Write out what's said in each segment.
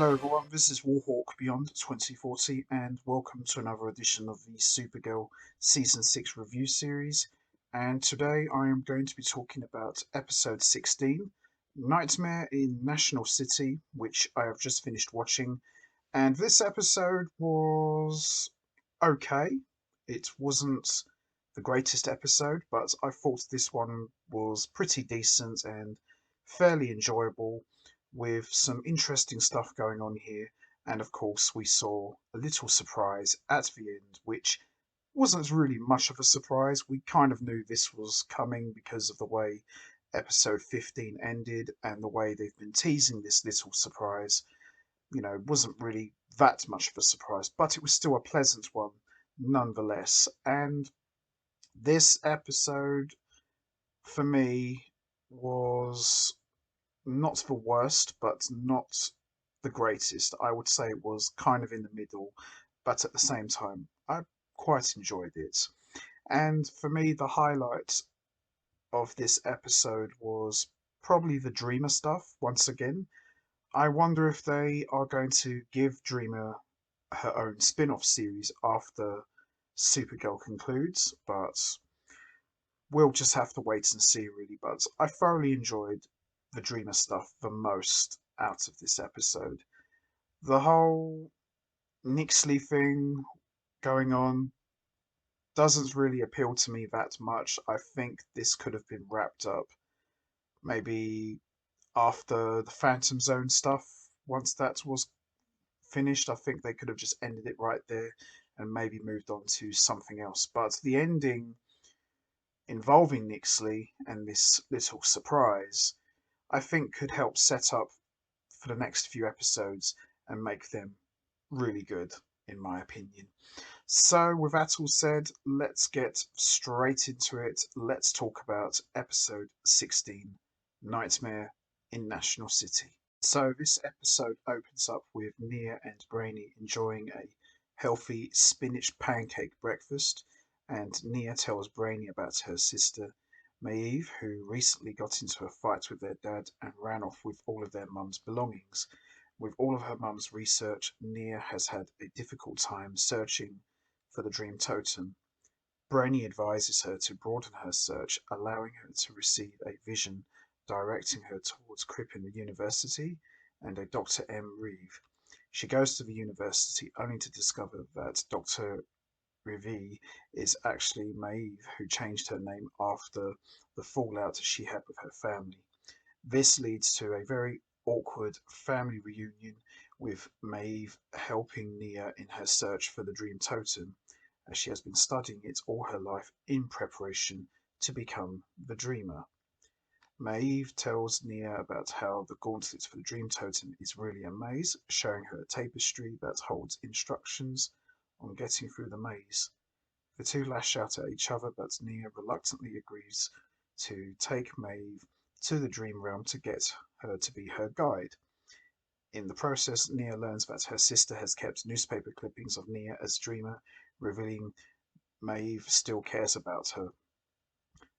Hello everyone, this is Warhawk Beyond 2040 and welcome to another edition of the Supergirl Season 6 review series. And today I am going to be talking about episode 16, Nightmare in National City, which I have just finished watching. And this episode was okay. It wasn't the greatest episode, but I thought this one was pretty decent and fairly enjoyable with some interesting stuff going on here. And of course, we saw a little surprise at the end, which wasn't really much of a surprise. We kind of knew this was coming because of the way episode 15 ended and the way they've been teasing this little surprise. Wasn't really that much of a surprise, but it was still a pleasant one nonetheless. And this episode, for me, was not the worst, but not the greatest. I would say it was kind of in the middle, but at the same time, I quite enjoyed it. And for me, the highlight of this episode was probably the Dreamer stuff once again. I wonder if they are going to give Dreamer her own spin off series after Supergirl concludes, but we'll just have to wait and see, really. But I thoroughly enjoyed the Dreamer stuff the most out of this episode. The whole Nixley thing going on doesn't really appeal to me that much. I think this could have been wrapped up maybe after the Phantom Zone stuff. Once that was finished, I think they could have just ended it right there and maybe moved on to something else. But the ending involving Nixley and this little surprise, I think could help set up for the next few episodes and make them really good, in my opinion. So, with that all said, let's get straight into it. Let's talk about episode 16, Nightmare in National City. So, this episode opens up with Nia and Brainy enjoying a healthy spinach pancake breakfast, and Nia tells Brainy about her sister, Maeve, who recently got into a fight with their dad and ran off with all of their mum's belongings. With all of her mum's research, Nia has had a difficult time searching for the Dream Totem. Brainy advises her to broaden her search, allowing her to receive a vision directing her towards Crippen University and a Dr. M. Reeve. She goes to the university only to discover that Dr. Reeve is actually Maeve, who changed her name after the fallout she had with her family. This leads to a very awkward family reunion, with Maeve helping Nia in her search for the Dream Totem, as she has been studying it all her life in preparation to become the Dreamer. Maeve tells Nia about how the gauntlet for the Dream Totem is really a maze, showing her a tapestry that holds instructions on getting through the maze. The two lash out at each other, but Nia reluctantly agrees to take Maeve to the Dream Realm to get her to be her guide. In the process, Nia learns that her sister has kept newspaper clippings of Nia as Dreamer, revealing Maeve still cares about her.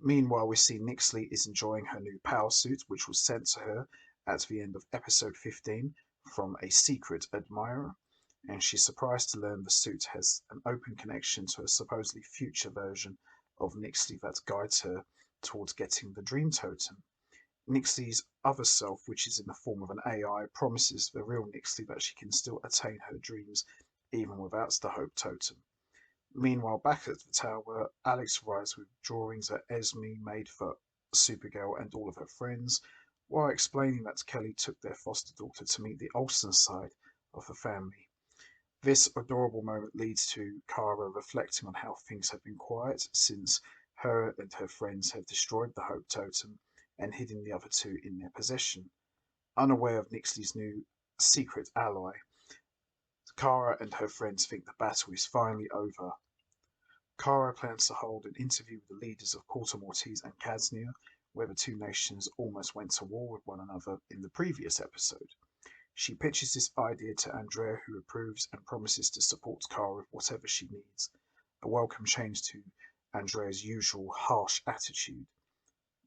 Meanwhile, we see Nixley is enjoying her new power suit, which was sent to her at the end of episode 15 from a secret admirer, and she's surprised to learn the suit has an open connection to a supposedly future version of Nixley that guides her towards getting the Dream Totem. Nixley's other self, which is in the form of an AI, promises the real Nixley that she can still attain her dreams even without the Hope Totem. Meanwhile, back at the tower, Alex arrives with drawings that Esme made for Supergirl and all of her friends, while explaining that Kelly took their foster daughter to meet the Olsen side of the family. This adorable moment leads to Kara reflecting on how things have been quiet since her and her friends have destroyed the Hope Totem and hidden the other two in their possession. Unaware of Nixley's new secret ally, Kara and her friends think the battle is finally over. Kara plans to hold an interview with the leaders of Porta Maltese and Casnia, where the two nations almost went to war with one another in the previous episode. She pitches this idea to Andrea, who approves and promises to support Kara with whatever she needs, a welcome change to Andrea's usual harsh attitude.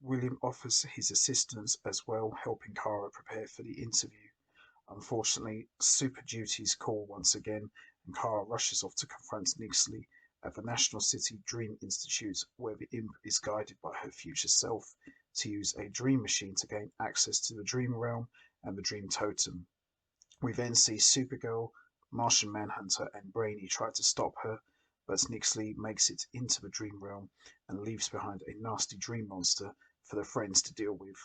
William offers his assistance as well, helping Kara prepare for the interview. Unfortunately, Super Duties call once again, and Kara rushes off to confront Nixley at the National City Dream Institute, where the imp is guided by her future self to use a dream machine to gain access to the dream realm and the dream totem. We then see Supergirl, Martian Manhunter, and Brainy try to stop her, but Nixley makes it into the dream realm and leaves behind a nasty dream monster for the friends to deal with.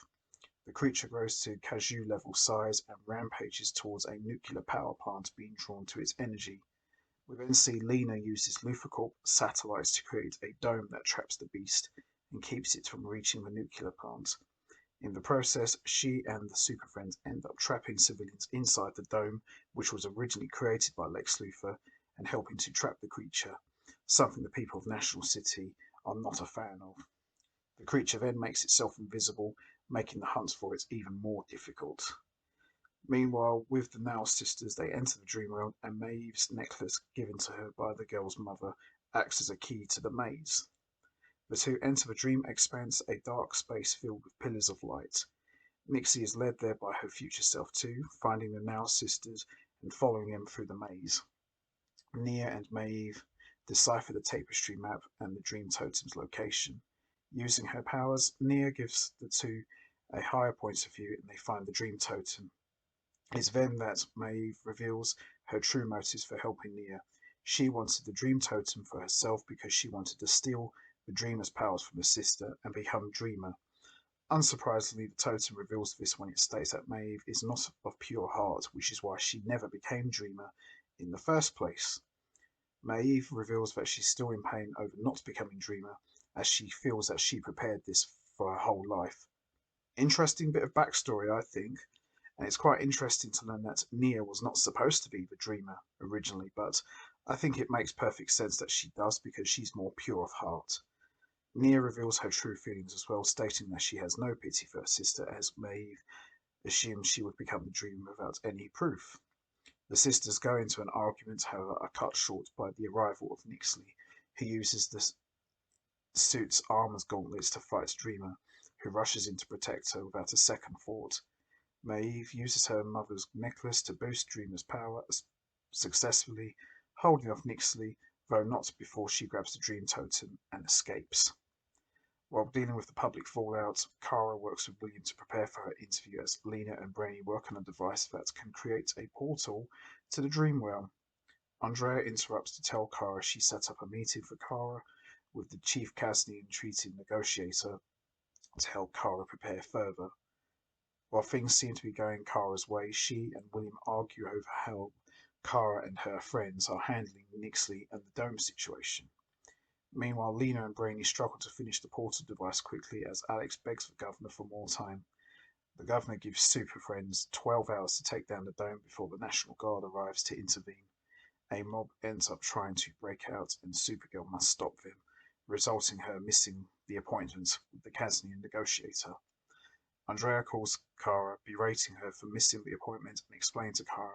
The creature grows to Kaiju-level size and rampages towards a nuclear power plant, being drawn to its energy. We then see Lena uses Luthorcorp satellites to create a dome that traps the beast and keeps it from reaching the nuclear plant. In the process, she and the Super Friends end up trapping civilians inside the dome, which was originally created by Lex Luthor, and helping to trap the creature, something the people of National City are not a fan of. The creature then makes itself invisible, making the hunt for it even more difficult. Meanwhile, with the Now sisters, they enter the dream realm, and Maeve's necklace, given to her by the girl's mother, acts as a key to the maze. The two enter the dream expanse, a dark space filled with pillars of light. Nixie is led there by her future self too, finding the Now sisters and following them through the maze. Nia and Maeve decipher the tapestry map and the dream totem's location. Using her powers, Nia gives the two a higher point of view and they find the dream totem. It's then that Maeve reveals her true motives for helping Nia. She wanted the dream totem for herself because she wanted to steal the dreamer's powers from her sister and become Dreamer. Unsurprisingly, the totem reveals this when it states that Maeve is not of pure heart, which is why she never became Dreamer in the first place. Maeve reveals that she's still in pain over not becoming Dreamer, as she feels that she prepared this for her whole life. Interesting bit of backstory, I think, and it's quite interesting to learn that Nia was not supposed to be the Dreamer originally, but I think it makes perfect sense that she does because she's more pure of heart. Nia reveals her true feelings as well, stating that she has no pity for her sister, as Maeve assumes she would become the Dreamer without any proof. The sisters go into an argument, however, are cut short by the arrival of Nixley, who uses the suit's armor's gauntlets to fight Dreamer, who rushes in to protect her without a second thought. Maeve uses her mother's necklace to boost Dreamer's power, successfully holding off Nixley, though not before she grabs the Dream Totem and escapes. While dealing with the public fallout, Kara works with William to prepare for her interview as Lena and Brainy work on a device that can create a portal to the dream realm. Andrea interrupts to tell Kara she set up a meeting for Kara with the Chief Kasnian treaty negotiator to help Kara prepare further. While things seem to be going Kara's way, she and William argue over how Kara and her friends are handling Nixley and the dome situation. Meanwhile, Lena and Brainy struggle to finish the portal device quickly as Alex begs the governor for more time. The governor gives Super Friends 12 hours to take down the dome before the National Guard arrives to intervene. A mob ends up trying to break out and Supergirl must stop them, resulting in her missing the appointment with the Kasnian negotiator. Andrea calls Kara, berating her for missing the appointment and explains to Kara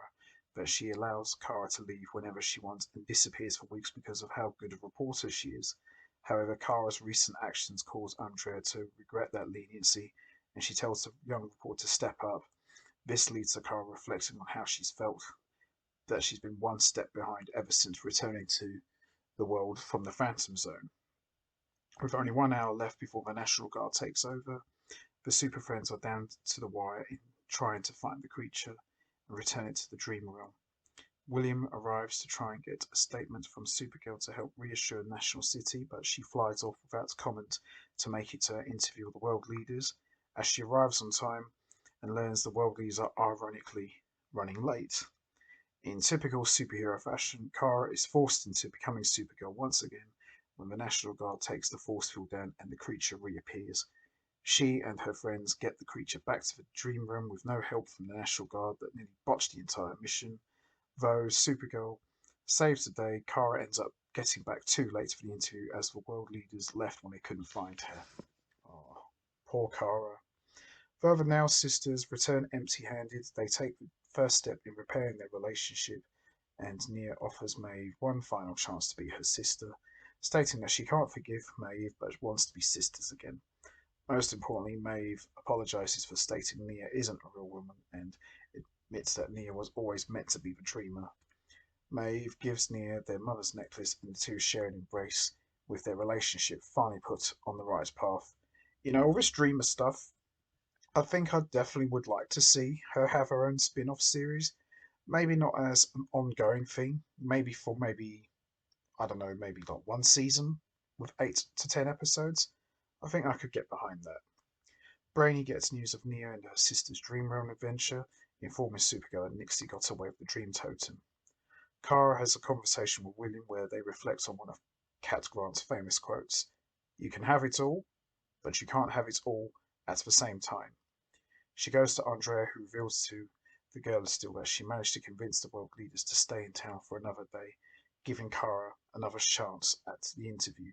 that she allows Kara to leave whenever she wants and disappears for weeks because of how good a reporter she is. However, Kara's recent actions cause Andrea to regret that leniency, and she tells the young reporter to step up. This leads to Kara reflecting on how she's felt, that she's been one step behind ever since returning to the world from the Phantom Zone. With only 1 hour left before the National Guard takes over, the Super Friends are down to the wire in trying to find the creature and return it to the dream realm. William arrives to try and get a statement from Supergirl to help reassure National City, but she flies off without comment to make it to her interview with the world leaders. As she arrives on time and learns the world leaders are ironically running late. In typical superhero fashion, Kara is forced into becoming Supergirl once again when the National Guard takes the force field down and the creature reappears. She and her friends get the creature back to the dream realm with no help from the National Guard that nearly botched the entire mission. Though Supergirl saves the day, Kara ends up getting back too late for the interview as the world leaders left when they couldn't find her. Oh, poor Kara. Though the Now sisters return empty-handed, they take the first step in repairing their relationship, and Nia offers Maeve one final chance to be her sister, stating that she can't forgive Maeve but wants to be sisters again. Most importantly, Maeve apologizes for stating Nia isn't a real woman, and admits that Nia was always meant to be the dreamer. Maeve gives Nia their mother's necklace and the two share an embrace, with their relationship finally put on the right path. All this dreamer stuff, I think I definitely would like to see her have her own spin off series. Maybe not as an ongoing thing, maybe for I don't know, maybe like one season with 8 to 10 episodes. I think I could get behind that. Brainy gets news of Nia and her sister's dream realm adventure, informing Supergirl that Nixie got away with the dream totem. Kara has a conversation with William where they reflect on one of Cat Grant's famous quotes: "You can have it all, but you can't have it all at the same time." She goes to Andrea, who reveals to the girl still that she managed to convince the world leaders to stay in town for another day, giving Kara another chance at the interview.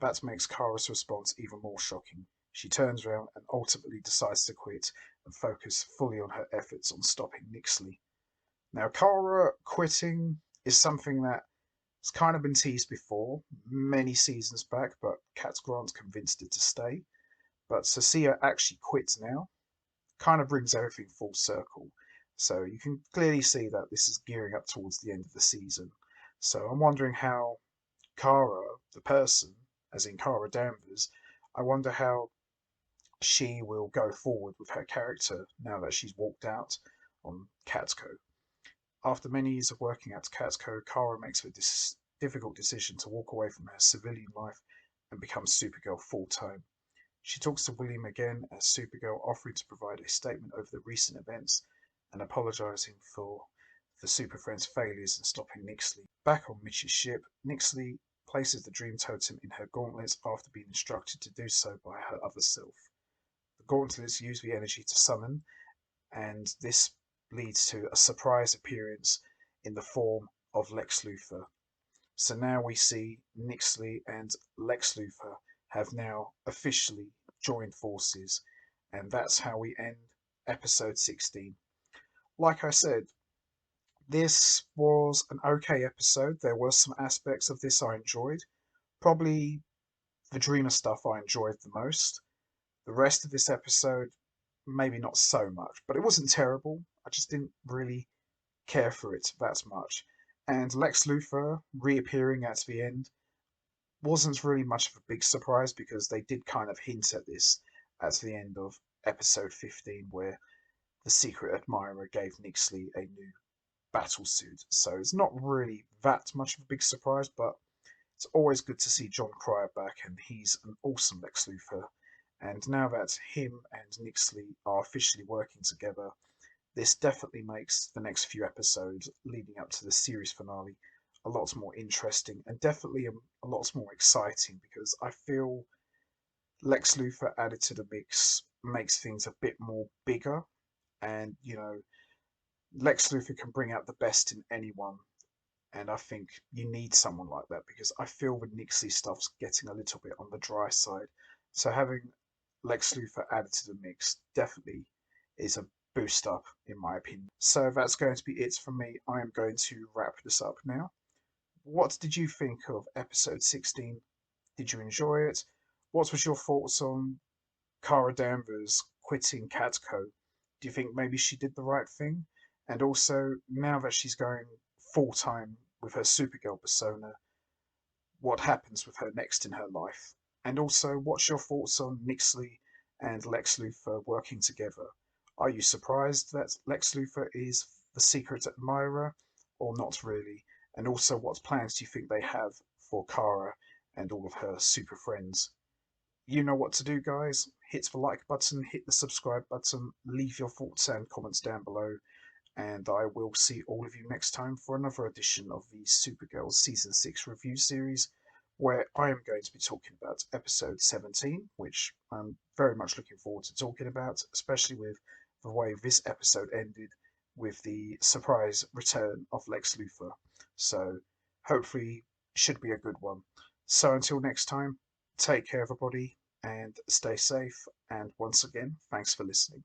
That makes Kara's response even more shocking. She turns around and ultimately decides to quit and focus fully on her efforts on stopping Nixley. Now, Kara quitting is something that's kind of been teased before, many seasons back, but Cat Grant convinced her to stay. But to see her actually quit now kind of brings everything full circle. So you can clearly see that this is gearing up towards the end of the season. So I'm wondering how Kara, the person, as in Kara Danvers, I wonder how she will go forward with her character now that she's walked out on Catco. After many years of working at Catco, Kara makes the difficult decision to walk away from her civilian life and become Supergirl full time. She talks to William again as Supergirl, offering to provide a statement over the recent events and apologizing for the Super Friends' failures in stopping Nixley. Back on Mitch's ship, Nixley places the Dream Totem in her gauntlets after being instructed to do so by her other self. The gauntlets use the energy to summon, and this leads to a surprise appearance in the form of Lex Luthor. So now we see Nixley and Lex Luthor have now officially joined forces, and that's how we end episode 16. Like I said, this was an okay episode. There were some aspects of this I enjoyed. Probably the Dreamer stuff I enjoyed the most. The rest of this episode, maybe not so much, but it wasn't terrible. I just didn't really care for it that much. And Lex Luthor reappearing at the end wasn't really much of a big surprise because they did kind of hint at this at the end of episode 15, where the secret admirer gave Nixley a new battle suit. So it's not really that much of a big surprise, but it's always good to see John Cryer back, and he's an awesome Lex Luthor. And now that him and Nixley are officially working together, this definitely makes the next few episodes leading up to the series finale a lot more interesting and definitely a lot more exciting, because I feel Lex Luthor added to the mix makes things a bit more bigger, and Lex Luthor can bring out the best in anyone, and I think you need someone like that because I feel the Nixie stuff's getting a little bit on the dry side. So having Lex Luthor added to the mix definitely is a boost up, in my opinion. So that's going to be it from me. I am going to wrap this up now. What did you think of episode 16? Did you enjoy it? What was your thoughts on Kara Danvers quitting Catco? Do you think maybe she did the right thing? And also, now that she's going full time with her Supergirl persona, what happens with her next in her life? And also, what's your thoughts on Nixley and Lex Luthor working together? Are you surprised that Lex Luthor is the secret admirer, or not really? And also, what plans do you think they have for Kara and all of her super friends? You know what to do, guys. Hit the like button, hit the subscribe button, leave your thoughts and comments down below, and I will see all of you next time for another edition of the Supergirl Season 6 review series, where I am going to be talking about episode 17, which I'm very much looking forward to talking about, especially with the way this episode ended with the surprise return of Lex Luthor. So hopefully should be a good one. So until next time, take care everybody and stay safe, and once again, thanks for listening.